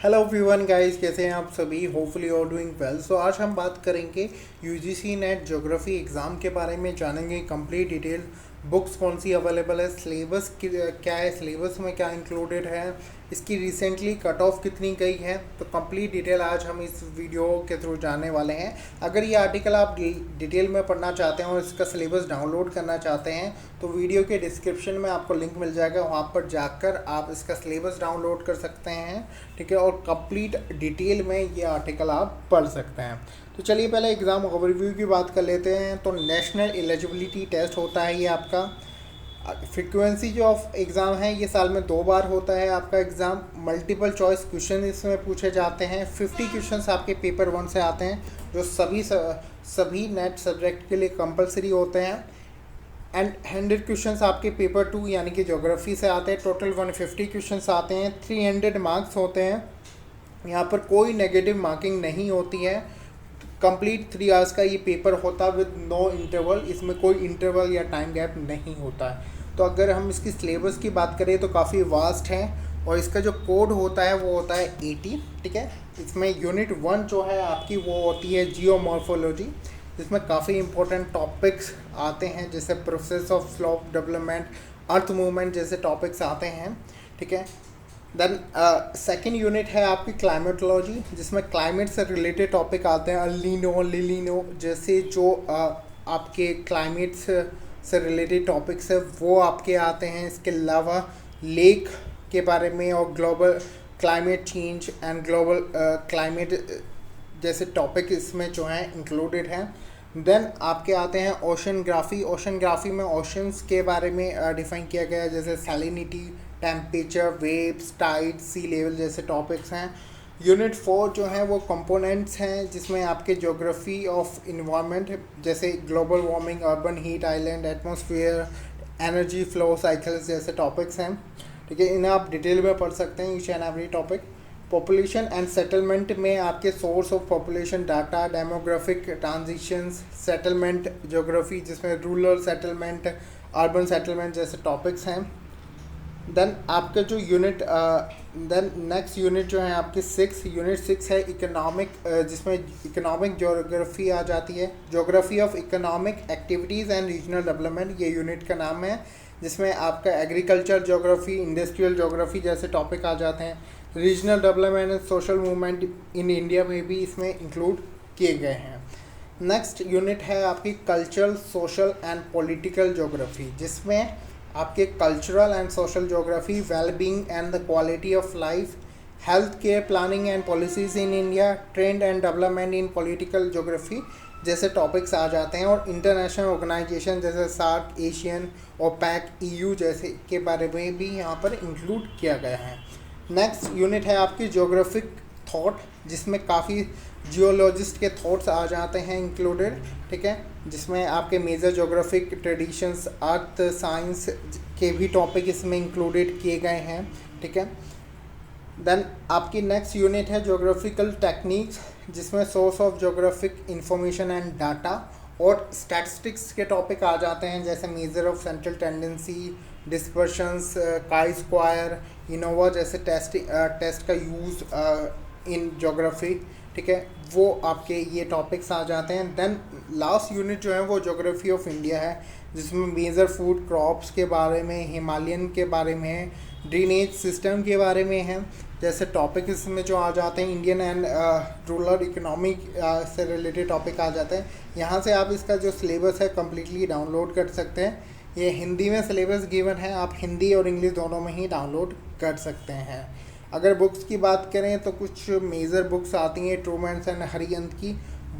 Hello everyone guys, कैसे हैं आप सभी। Hopefully all doing well. So आज हम बात करेंगे यूजीसी नेट ज्योग्राफी एग्ज़ाम के बारे में। जानेंगे कंप्लीट डिटेल, बुक्स कौन सी अवेलेबल है, सिलेबस क्या है, सिलेबस में क्या इंक्लूडेड है, इसकी रिसेंटली कट ऑफ कितनी गई है। तो कंप्लीट डिटेल आज हम इस वीडियो के थ्रू जानने वाले हैं। अगर ये आर्टिकल आप डिटेल में पढ़ना चाहते हैं और इसका सिलेबस डाउनलोड करना चाहते हैं तो वीडियो के डिस्क्रिप्शन में आपको लिंक मिल जाएगा, वहाँ पर जाकर आप इसका सिलेबस डाउनलोड कर सकते हैं। ठीक है, और कंप्लीट डिटेल में ये आर्टिकल आप पढ़ सकते हैं। तो चलिए पहले एग्ज़ाम ओवरव्यू की बात कर लेते हैं। तो नेशनल एलिजिबिलिटी टेस्ट होता है ये आपका। फ्रीक्वेंसी जो ऑफ एग्ज़ाम है ये साल में 2 बार होता है आपका एग्ज़ाम। मल्टीपल चॉइस क्वेश्चन इसमें पूछे जाते हैं। 50 क्वेश्चंस आपके पेपर 1 से आते हैं, जो सभी नेट सब्जेक्ट के लिए कंपलसरी होते हैं। एंड 100 क्वेश्चंस आपके पेपर 2 यानी कि ज्योग्राफी से आते हैं। टोटल 150 क्वेश्चंस आते हैं। 300 मार्क्स होते हैं। यहाँ पर कोई नेगेटिव मार्किंग नहीं होती है। कंप्लीट 3 आवर्स का ये पेपर होता है विद नो इंटरवल। इसमें कोई इंटरवल या टाइम गैप नहीं होता है। तो अगर हम इसकी सिलेबस की बात करें तो काफ़ी वास्ट है, और इसका जो कोड होता है वो होता है 80। ठीक है, इसमें यूनिट 1 जो है आपकी वो होती है जियोमॉर्फोलॉजी, जिसमें काफ़ी इंपॉर्टेंट टॉपिक्स आते हैं, जैसे process of slope development, earth movement जैसे टॉपिक्स आते हैं। ठीक है, देन सेकेंड यूनिट है आपकी क्लाइमेटोलॉजी, जिसमें क्लाइमेट से रिलेटेड टॉपिक आते हैं। अल्नीनो, लिलीनो जैसे जो आपके क्लाइमेट से रिलेटेड टॉपिक्स है वो आपके आते हैं। इसके अलावा लेक के बारे में और global climate change and global climate जैसे टॉपिक इसमें जो हैं इंक्लूडेड हैं। देन आपके आते हैं ओशनग्राफी। ओशनग्राफी में ओशंस के बारे में डिफाइन किया गया है, जैसे सैलिनिटी, टेम्परेचर, वेव्स, टाइड, सी लेवल जैसे टॉपिक्स हैं। यूनिट 4 जो हैं वो कंपोनेंट्स हैं, जिसमें आपके ज्योग्राफी ऑफ इन्वायरमेंट जैसे global warming, urban heat island, atmosphere, energy flow cycles जैसे टॉपिक्स हैं। ठीक है, इन्हें आप डिटेल में पढ़ सकते हैं each and every topic. Population and settlement में आपके source of population data, demographic transitions, settlement geography जिसमें रूरल सेटलमेंट, अर्बन सेटलमेंट जैसे टॉपिक्स हैं। देन आपके जो यूनिट देन नेक्स्ट यूनिट जो है आपकी यूनिट 6 है इकोनॉमिक, जिसमें इकोनॉमिक ज्योग्राफी आ जाती है। Geography of economic activities and regional development ये यूनिट का नाम है, जिसमें आपका एग्रीकल्चर ज्योग्राफी, इंडस्ट्रियल ज्योग्राफी जैसे टॉपिक आ जाते हैं। Regional development and social movement in India में भी इसमें इंक्लूड किए गए हैं। नेक्स्ट यूनिट है आपकी cultural, social and political geography, जिसमें आपके cultural and social geography, wellbeing and the quality of life, health care planning and policies in India, trend and development in political geography जैसे topics आ जाते हैं। और international organisation जैसे SAARC, Asian, OPEC, EU जैसे के बारे में भी यहाँ पर इंक्लूड किया गया है। नेक्स्ट यूनिट है आपकी ज्योग्राफिक थॉट, जिसमें काफ़ी जियोलॉजिस्ट के थॉट्स आ जाते हैं इंक्लूडेड। ठीक है, जिसमें आपके major geographic traditions, earth science के भी टॉपिक इसमें इंक्लूडेड किए गए हैं। ठीक है, देन आपकी नेक्स्ट यूनिट है ज्योग्राफिकल टेक्निक्स, जिसमें source of geographic information and data और स्टैटिस्टिक्स के टॉपिक आ जाते हैं, जैसे measure of central tendency, dispersions, chi square, ANOVA जैसे टेस्ट का यूज़ इन ज्योग्राफी। ठीक है, वो आपके ये टॉपिक्स आ जाते हैं। देन लास्ट यूनिट जो है वो ज्योग्राफी ऑफ इंडिया है, जिसमें मेजर फूड क्रॉप्स के बारे में, हिमालयन के बारे में, ड्रेनेज सिस्टम के बारे में है जैसे टॉपिक इसमें जो आ जाते हैं। इंडियन एंड रूरल इकोनॉमी से रिलेटेड टॉपिक आ जाते हैं। यहाँ से आप इसका जो सिलेबस है कम्प्लीटली डाउनलोड कर सकते हैं। ये हिंदी में सिलेबस गिवन है, आप हिंदी और इंग्लिश दोनों में ही डाउनलोड कर सकते हैं। अगर बुक्स की बात करें तो कुछ मेजर बुक्स आती हैं ट्रूमैन एंड हरियंत की,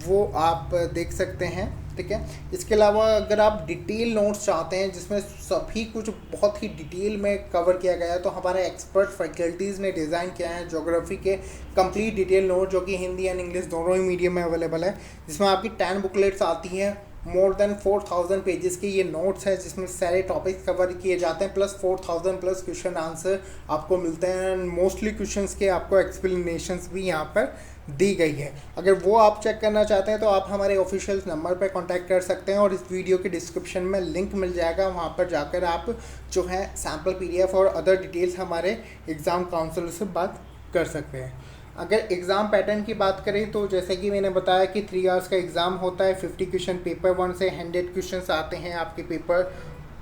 वो आप देख सकते हैं। ठीक है, इसके अलावा अगर आप डिटेल नोट्स चाहते हैं जिसमें सभी कुछ बहुत ही डिटेल में कवर किया गया है, तो हमारे एक्सपर्ट फैकल्टीज़ ने डिज़ाइन किया है ज्योग्राफी के कंप्लीट डिटेल नोट, जो कि हिंदी एंड इंग्लिश दोनों ही मीडियम में अवेलेबल है। जिसमें आपकी 10 बुकलेट्स आती हैं, मोर देन 4000 पेजेस के ये नोट्स हैं, जिसमें सारे टॉपिक्स कवर किए जाते हैं, प्लस 4000 प्लस क्वेश्चन आंसर आपको मिलते हैं। मोस्टली क्वेश्चंस के आपको एक्सप्लेनेशंस भी यहाँ पर दी गई है। अगर वो आप चेक करना चाहते हैं तो आप हमारे ऑफिशियल नंबर पर कांटेक्ट कर सकते हैं, और इस वीडियो के डिस्क्रिप्शन में लिंक मिल जाएगा, वहाँ पर जाकर आप जो है सैम्पल PDF और अदर डिटेल्स हमारे एग्ज़ाम काउंसलर से बात कर सकते हैं। अगर एग्ज़ाम पैटर्न की बात करें तो जैसे कि मैंने बताया कि 3 आवर्स का एग्ज़ाम होता है, 50 क्वेश्चन पेपर 1 से, 100 क्वेश्चंस आते हैं आपके पेपर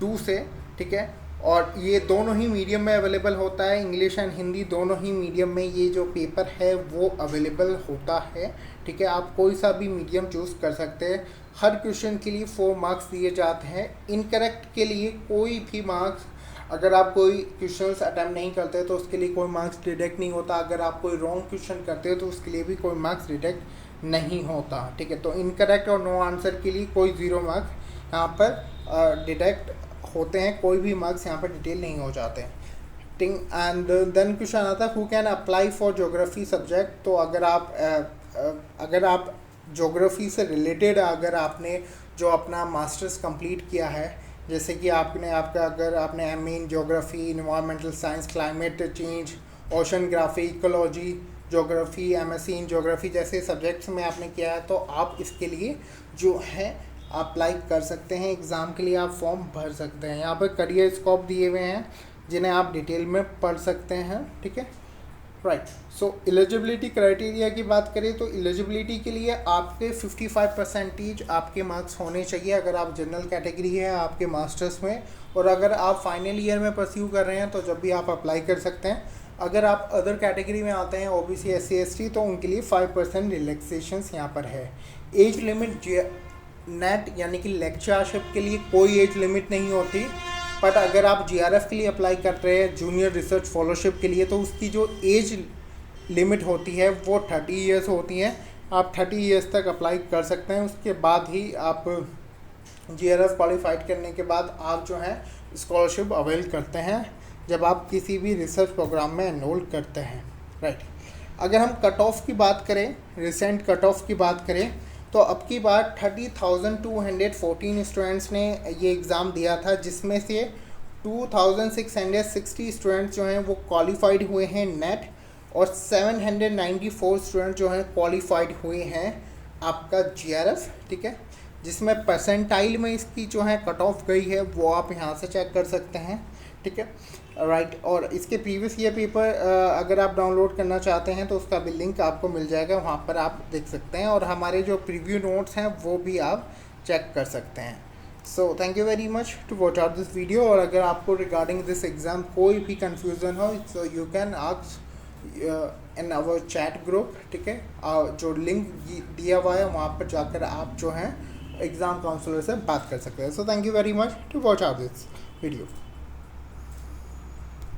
2 से, ठीक है। और ये दोनों ही मीडियम में अवेलेबल होता है, इंग्लिश एंड हिंदी दोनों ही मीडियम में ये जो पेपर है वो अवेलेबल होता है, ठीक है। आप कोई सा भी मीडियम चूज़ कर सकते हैं। हर क्वेश्चन के लिए 4 मार्क्स दिए जाते हैं। इनकरेक्ट के लिए कोई भी मार्क्स, अगर आप कोई क्वेश्चंस अटैम्प्ट नहीं करते तो उसके लिए कोई मार्क्स डिडक्ट नहीं होता। अगर आप कोई रॉन्ग क्वेश्चन करते हो तो उसके लिए भी कोई मार्क्स डिडक्ट नहीं होता, ठीक है। तो इनकरेक्ट और नो आंसर के लिए कोई 0 मार्क्स यहाँ पर डिडक्ट होते हैं, कोई भी मार्क्स यहाँ पर डिटेल नहीं हो जाते। एंड देन क्वेश्चन आता है who can apply for geography subject. तो अगर आप ज्योग्राफी से रिलेटेड अगर आपने जो अपना मास्टर्स कंप्लीट किया है, जैसे कि अगर आपने MA in geography, environmental science, climate change, oceanography, ecology, geography, MSc in geography जैसे सब्जेक्ट्स में आपने किया है, तो आप इसके लिए जो है अप्लाई कर सकते हैं। एग्ज़ाम के लिए आप फॉर्म भर सकते हैं। यहाँ पर करियर स्कोप दिए हुए हैं जिन्हें आप डिटेल में पढ़ सकते हैं, ठीक है, राइट। सो एलिजिबिलिटी क्राइटेरिया की बात करें तो एलिजिबिलिटी के लिए आपके 55% आपके मार्क्स होने चाहिए अगर आप जनरल कैटेगरी है आपके मास्टर्स में। और अगर आप फाइनल ईयर में परस्यू कर रहे हैं तो जब भी आप अप्लाई कर सकते हैं। अगर आप अदर कैटेगरी में आते हैं ओबीसी, एससी, एसटी, तो उनके लिए 5% रिलैक्सेशंस यहाँ पर है। एज लिमिट नेट यानी कि लेक्चरशिप के लिए कोई एज लिमिट नहीं होती, बट अगर आप जीआरएफ के लिए अप्लाई कर रहे हैं, जूनियर रिसर्च फेलोशिप के लिए, तो उसकी जो एज लिमिट होती है वो 30 ईयर्स होती है। आप 30 ईयर्स तक अप्लाई कर सकते हैं। उसके बाद ही आप जीआरएफ क्वालिफाइड करने के बाद आप जो है स्कॉलरशिप अवेल करते हैं जब आप किसी भी रिसर्च प्रोग्राम में एनरोल करते हैं, राइट। अगर हम कट ऑफ की बात करें, रिसेंट कट ऑफ की बात करें, तो अब की बार 30,214 स्टूडेंट्स ने ये एग्ज़ाम दिया था, जिसमें से 2,660 स्टूडेंट्स जो हैं वो क्वालिफाइड हुए हैं नेट, और 794 स्टूडेंट जो हैं क्वालिफाइड हुए हैं आपका जीआरएफ, ठीक है। जिसमें परसेंटाइल में इसकी जो है कट ऑफ गई है वो आप यहाँ से चेक कर सकते हैं, ठीक है, राइट। और इसके प्रीवियस ईयर पेपर अगर आप डाउनलोड करना चाहते हैं तो उसका भी लिंक आपको मिल जाएगा, वहाँ पर आप देख सकते हैं। और हमारे जो प्रीव्यू नोट्स हैं वो भी आप चेक कर सकते हैं। So thank you very much to watch out this video. और अगर आपको रिगार्डिंग दिस एग्ज़ाम कोई भी कन्फ्यूज़न हो so you can ask in our chat group, ठीक है। जो लिंक दिया हुआ है वहाँ पर जाकर आप जो है एग्ज़ाम काउंसलर से बात कर सकते हैं। So thank you very much to watch out this video.